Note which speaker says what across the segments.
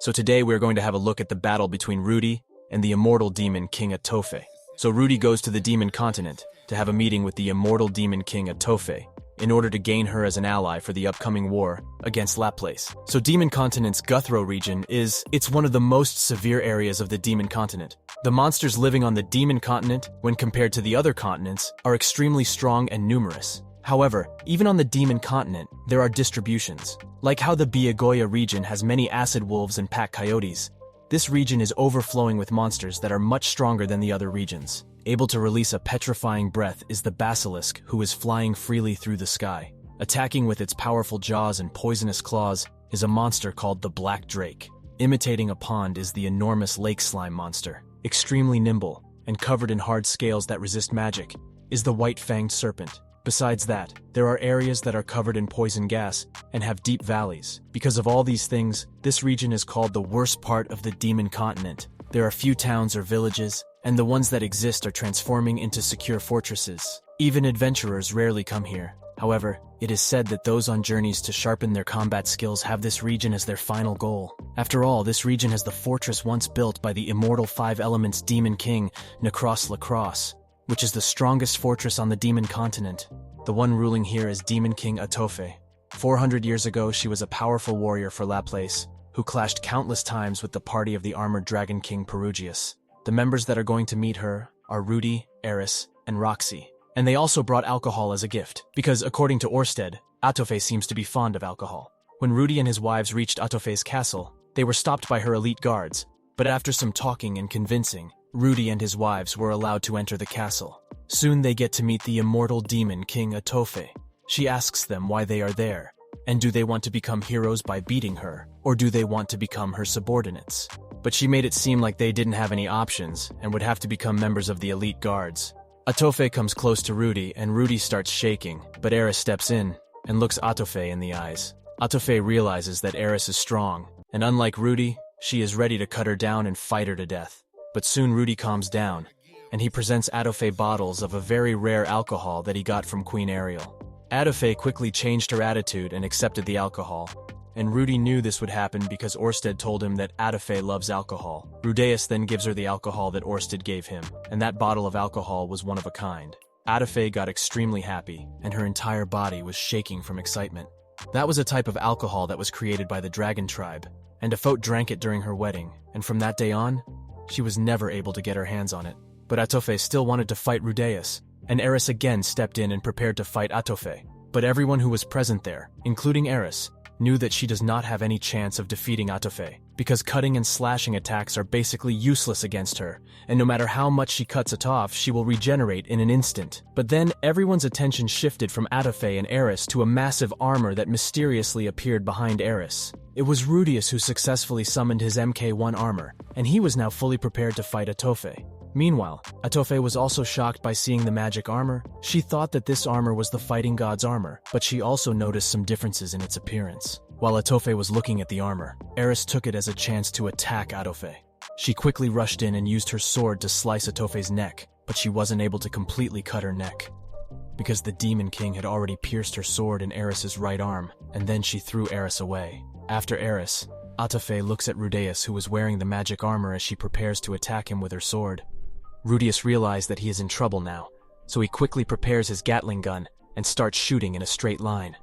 Speaker 1: So today we're going to have a look at the battle between Rudy and the immortal demon king Atofe. So Rudy goes to the demon continent to have a meeting with the immortal demon king Atofe in order to gain her as an ally for the upcoming war against Laplace. So Demon Continent's Guthro region it's one of the most severe areas of the Demon Continent. The monsters living on the Demon Continent, when compared to the other continents, are extremely strong and numerous. However, even on the Demon Continent, there are distributions. Like how the Biagoya region has many acid wolves and pack coyotes, this region is overflowing with monsters that are much stronger than the other regions. Able to release a petrifying breath is the basilisk, who is flying freely through the sky. Attacking with its powerful jaws and poisonous claws is a monster called the Black Drake. Imitating a pond is the enormous lake slime monster. Extremely nimble and covered in hard scales that resist magic is the white-fanged serpent. Besides that, there are areas that are covered in poison gas and have deep valleys. Because of all these things, this region is called the worst part of the Demon Continent. There are few towns or villages, and the ones that exist are transforming into secure fortresses. Even adventurers rarely come here. However, it is said that those on journeys to sharpen their combat skills have this region as their final goal. After all, this region has the fortress once built by the immortal Five Elements Demon King, Necros Lacrosse, which is the strongest fortress on the Demon Continent. The one ruling here is Demon King Atofe. 400 years ago, she was a powerful warrior for Laplace, who clashed countless times with the party of the armored Dragon King Perugius. The members that are going to meet her are Rudy, Eris, and Roxy. And they also brought alcohol as a gift, because according to Orsted, Atofe seems to be fond of alcohol. When Rudy and his wives reached Atofe's castle, they were stopped by her elite guards, but after some talking and convincing, Rudy and his wives were allowed to enter the castle. Soon they get to meet the immortal demon King Atofe. She asks them why they are there, and do they want to become heroes by beating her, or do they want to become her subordinates? But she made it seem like they didn't have any options and would have to become members of the elite guards. Atofe comes close to Rudy, and Rudy starts shaking, but Eris steps in and looks Atofe in the eyes. Atofe realizes that Eris is strong, and unlike Rudy, she is ready to cut her down and fight her to death. But soon Rudy calms down, and he presents Atofe bottles of a very rare alcohol that he got from Queen Ariel. Atofe quickly changed her attitude and accepted the alcohol, and Rudy knew this would happen because Orsted told him that Atofe loves alcohol. Rudeus then gives her the alcohol that Orsted gave him, and that bottle of alcohol was one of a kind. Atofe got extremely happy, and her entire body was shaking from excitement. That was a type of alcohol that was created by the Dragon Tribe, and Afote drank it during her wedding, and from that day on, she was never able to get her hands on it. But Atofe still wanted to fight Rudeus, and Eris again stepped in and prepared to fight Atofe. But everyone who was present there, including Eris, knew that she does not have any chance of defeating Atofe, because cutting and slashing attacks are basically useless against her, and no matter how much she cuts it off, she will regenerate in an instant. But then everyone's attention shifted from Atofe and Eris to a massive armor that mysteriously appeared behind Eris. It was Rudeus who successfully summoned his MK1 armor, and he was now fully prepared to fight Atofe. Meanwhile, Atofe was also shocked by seeing the magic armor. She thought that this armor was the fighting god's armor, but she also noticed some differences in its appearance. While Atofe was looking at the armor, Eris took it as a chance to attack Atofe. She quickly rushed in and used her sword to slice Atofe's neck, but she wasn't able to completely cut her neck, because the Demon King had already pierced her sword in Eris's right arm, and then she threw Eris away. After Eris, Atofe looks at Rudeus, who was wearing the magic armor, as she prepares to attack him with her sword. Rudeus realized that he is in trouble now, so he quickly prepares his Gatling gun and starts shooting in a straight line.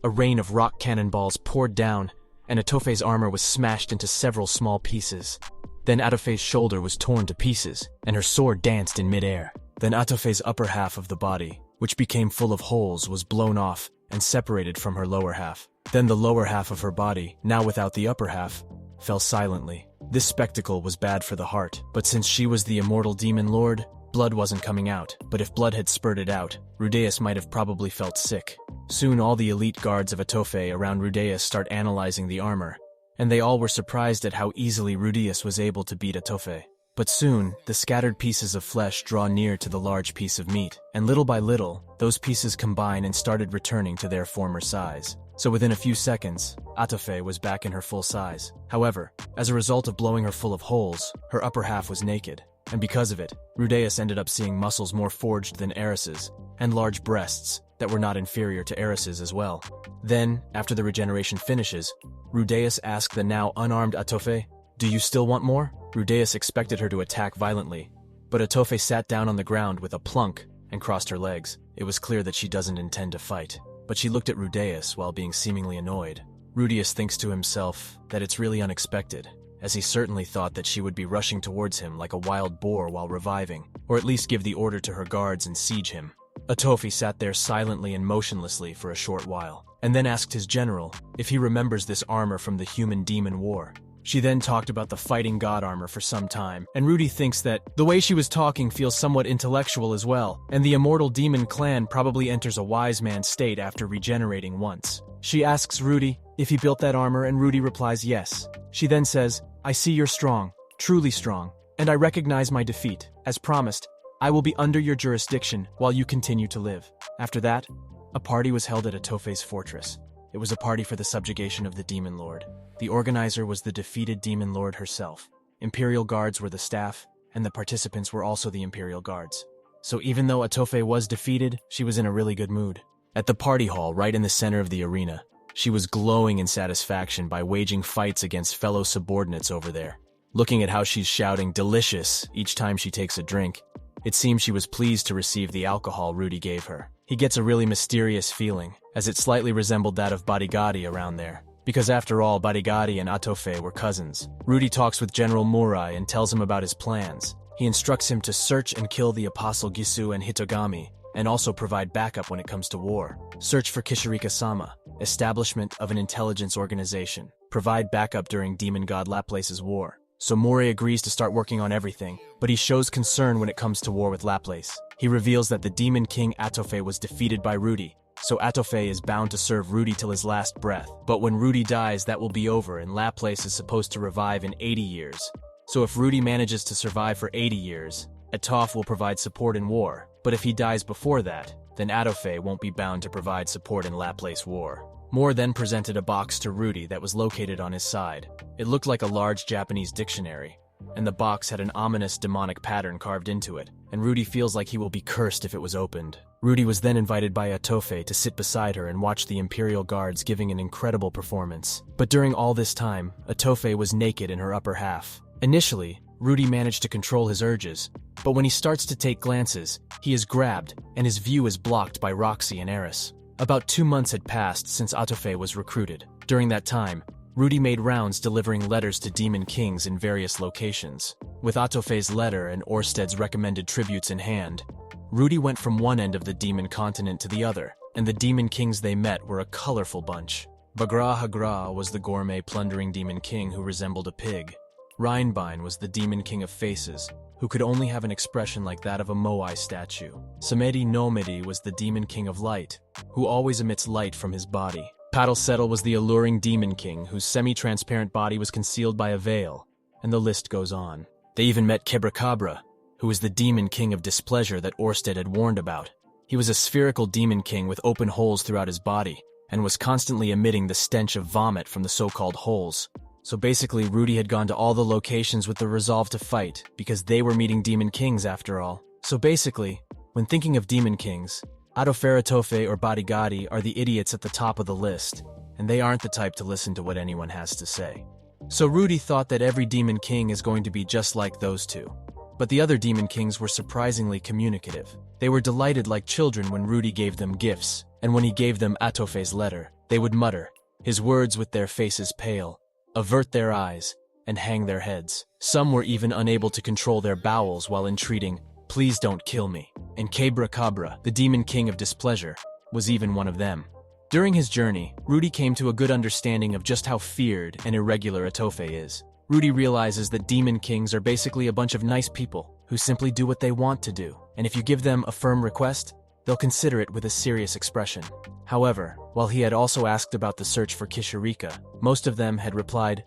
Speaker 1: A rain of rock cannonballs poured down, and Atofe's armor was smashed into several small pieces. Then Atofe's shoulder was torn to pieces, and her sword danced in midair. Then Atofe's upper half of the body, which became full of holes, was blown off and separated from her lower half. Then the lower half of her body, now without the upper half, fell silently. This spectacle was bad for the heart, but since she was the immortal demon lord, blood wasn't coming out. But if blood had spurted out, Rudeus might have probably felt sick. Soon all the elite guards of Atofe around Rudeus start analyzing the armor, and they all were surprised at how easily Rudeus was able to beat Atofe. But soon, the scattered pieces of flesh draw near to the large piece of meat, and little by little, those pieces combine and started returning to their former size. So within a few seconds, Atofe was back in her full size. However, as a result of blowing her full of holes, her upper half was naked, and because of it, Rudeus ended up seeing muscles more forged than Eris's, and large breasts, that were not inferior to heiresses as well. Then, after the regeneration finishes, Rudeus asked the now unarmed Atofe, "Do you still want more?" Rudeus expected her to attack violently, but Atofe sat down on the ground with a plunk and crossed her legs. It was clear that she doesn't intend to fight, but she looked at Rudeus while being seemingly annoyed. Rudeus thinks to himself that it's really unexpected, as he certainly thought that she would be rushing towards him like a wild boar while reviving, or at least give the order to her guards and siege him. Atofe sat there silently and motionlessly for a short while, and then asked his general if he remembers this armor from the human-demon war. She then talked about the fighting god armor for some time, and Rudy thinks that the way she was talking feels somewhat intellectual as well, and the Immortal Demon clan probably enters a wise man state after regenerating once. She asks Rudy if he built that armor, and Rudy replies yes. She then says, "I see you're strong, truly strong, and I recognize my defeat. As promised, I will be under your jurisdiction while you continue to live." After that, a party was held at Atofe's fortress. It was a party for the subjugation of the Demon Lord. The organizer was the defeated Demon Lord herself. Imperial Guards were the staff, and the participants were also the Imperial Guards. So even though Atofe was defeated, she was in a really good mood. At the party hall, right in the center of the arena, she was glowing in satisfaction by waging fights against fellow subordinates over there. Looking at how she's shouting "delicious" each time she takes a drink, it seems she was pleased to receive the alcohol Rudy gave her. He gets a really mysterious feeling, as it slightly resembled that of Badigadi around there. Because after all, Badigadi and Atofe were cousins. Rudy talks with General Murai and tells him about his plans. He instructs him to search and kill the Apostle Gisu and Hitogami, and also provide backup when it comes to war. Search for Kishirika-sama, establishment of an intelligence organization. Provide backup during Demon God Laplace's war. So Murai agrees to start working on everything, but he shows concern when it comes to war with Laplace. He reveals that the Demon King Atofe was defeated by Rudy, so Atofe is bound to serve Rudy till his last breath. But when Rudy dies, that will be over, and Laplace is supposed to revive in 80 years. So if Rudy manages to survive for 80 years, Atofe will provide support in war. But if he dies before that, then Atofe won't be bound to provide support in Laplace war. Moore then presented a box to Rudy that was located on his side. It looked like a large Japanese dictionary, and the box had an ominous demonic pattern carved into it, and Rudy feels like he will be cursed if it was opened. Rudy was then invited by Atofe to sit beside her and watch the Imperial Guards giving an incredible performance. But during all this time, Atofe was naked in her upper half. Initially, Rudy managed to control his urges, but when he starts to take glances, he is grabbed, and his view is blocked by Roxy and Eris. About 2 months had passed since Atofe was recruited. During that time, Rudy made rounds delivering letters to Demon Kings in various locations. With Atofe's letter and Orsted's recommended tributes in hand, Rudy went from one end of the Demon continent to the other, and the Demon Kings they met were a colorful bunch. Bagra Hagra was the gourmet plundering Demon King who resembled a pig. Reinbein was the Demon King of Faces, who could only have an expression like that of a Moai statue. Samedi Nomedi was the Demon King of Light, who always emits light from his body. Paddlesettle was the alluring Demon King, whose semi-transparent body was concealed by a veil, and the list goes on. They even met Kebracabra, who was the Demon King of Displeasure that Orsted had warned about. He was a spherical Demon King with open holes throughout his body, and was constantly emitting the stench of vomit from the so-called holes. So basically, Rudy had gone to all the locations with the resolve to fight, because they were meeting Demon Kings after all. So basically, when thinking of Demon Kings, Atofe, Atofe, or Badigadi are the idiots at the top of the list, and they aren't the type to listen to what anyone has to say. So Rudy thought that every Demon King is going to be just like those two. But the other Demon Kings were surprisingly communicative. They were delighted like children when Rudy gave them gifts, and when he gave them Atofe's letter, they would mutter his words with their faces pale, avert their eyes, and hang their heads. Some were even unable to control their bowels while entreating, "Please don't kill me." And Kebracabra, the Demon King of Displeasure, was even one of them. During his journey, Rudy came to a good understanding of just how feared and irregular Atofe is. Rudy realizes that Demon Kings are basically a bunch of nice people who simply do what they want to do, and if you give them a firm request, they'll consider it with a serious expression. However, while he had also asked about the search for Kishirika, most of them had replied,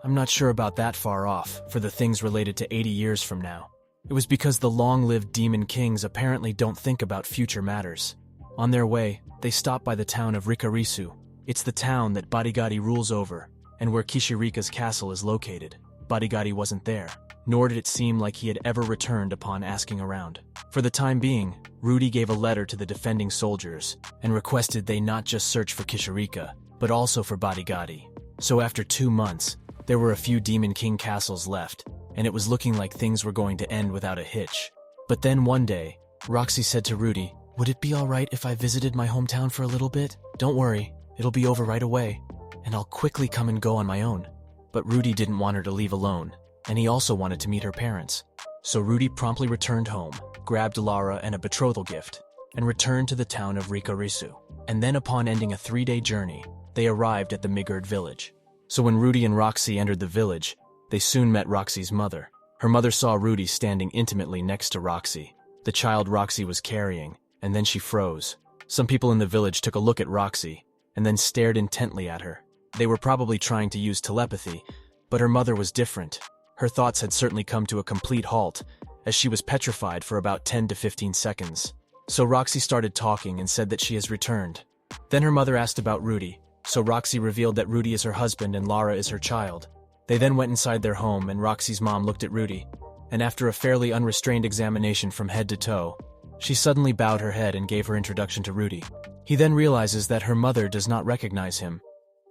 Speaker 1: "I'm not sure about that far off, for the things related to 80 years from now." It was because the long-lived Demon Kings apparently don't think about future matters. On their way, they stop by the town of Rikarisu. It's the town that Badigadi rules over, and where Kishirika's castle is located. Badigadi wasn't there. nor did it seem like he had ever returned upon asking around. For the time being, Rudy gave a letter to the defending soldiers and requested they not just search for Kishirika, but also for Badigadi. So after 2 months, there were a few Demon King castles left, and it was looking like things were going to end without a hitch. But then one day, Roxy said to Rudy, "Would it be alright if I visited my hometown for a little bit? Don't worry, it'll be over right away, and I'll quickly come and go on my own." But Rudy didn't want her to leave alone, and he also wanted to meet her parents. So Rudy promptly returned home, grabbed Lara and a betrothal gift, and returned to the town of Rikarisu. And then upon ending a 3-day journey, they arrived at the Migurd village. So when Rudy and Roxy entered the village, they soon met Roxy's mother. Her mother saw Rudy standing intimately next to Roxy, the child Roxy was carrying, and then she froze. Some people in the village took a look at Roxy, and then stared intently at her. They were probably trying to use telepathy, but her mother was different. Her thoughts had certainly come to a complete halt, as she was petrified for about 10 to 15 seconds. So Roxy started talking and said that she has returned. Then her mother asked about Rudy, so Roxy revealed that Rudy is her husband and Lara is her child. They then went inside their home and Roxy's mom looked at Rudy, and after a fairly unrestrained examination from head to toe, she suddenly bowed her head and gave her introduction to Rudy. He then realizes that her mother does not recognize him,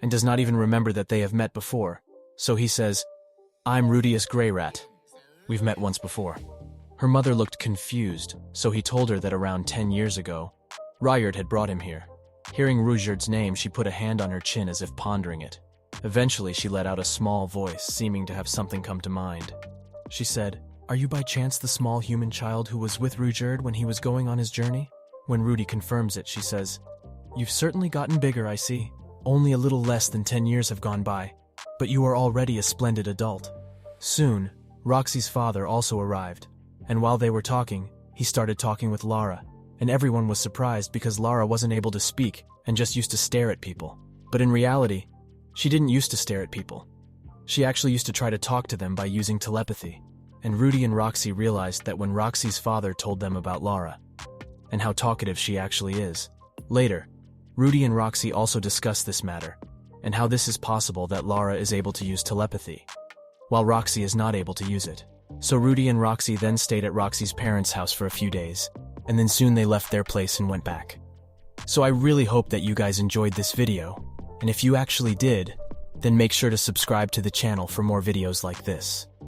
Speaker 1: and does not even remember that they have met before. So he says, "I'm Rudeus Greyrat. We've met once before." Her mother looked confused, so he told her that around 10 years ago, Ryard had brought him here. Hearing Rudyard's name, she put a hand on her chin as if pondering it. Eventually, she let out a small voice, seeming to have something come to mind. She said, "Are you by chance the small human child who was with Rudyard when he was going on his journey?" When Rudy confirms it, she says, "You've certainly gotten bigger, I see. Only a little less than 10 years have gone by, but you are already a splendid adult." Soon, Roxy's father also arrived, and while they were talking, he started talking with Lara, and everyone was surprised because Lara wasn't able to speak and just used to stare at people. But in reality, she didn't used to stare at people. She actually used to try to talk to them by using telepathy. And Rudy and Roxy realized that when Roxy's father told them about Lara, and how talkative she actually is. Later, Rudy and Roxy also discussed this matter, and how this is possible that Lara is able to use telepathy, while Roxy is not able to use it. So Rudy and Roxy then stayed at Roxy's parents' house for a few days, and then soon they left their place and went back. So I really hope that you guys enjoyed this video, and if you actually did, then make sure to subscribe to the channel for more videos like this.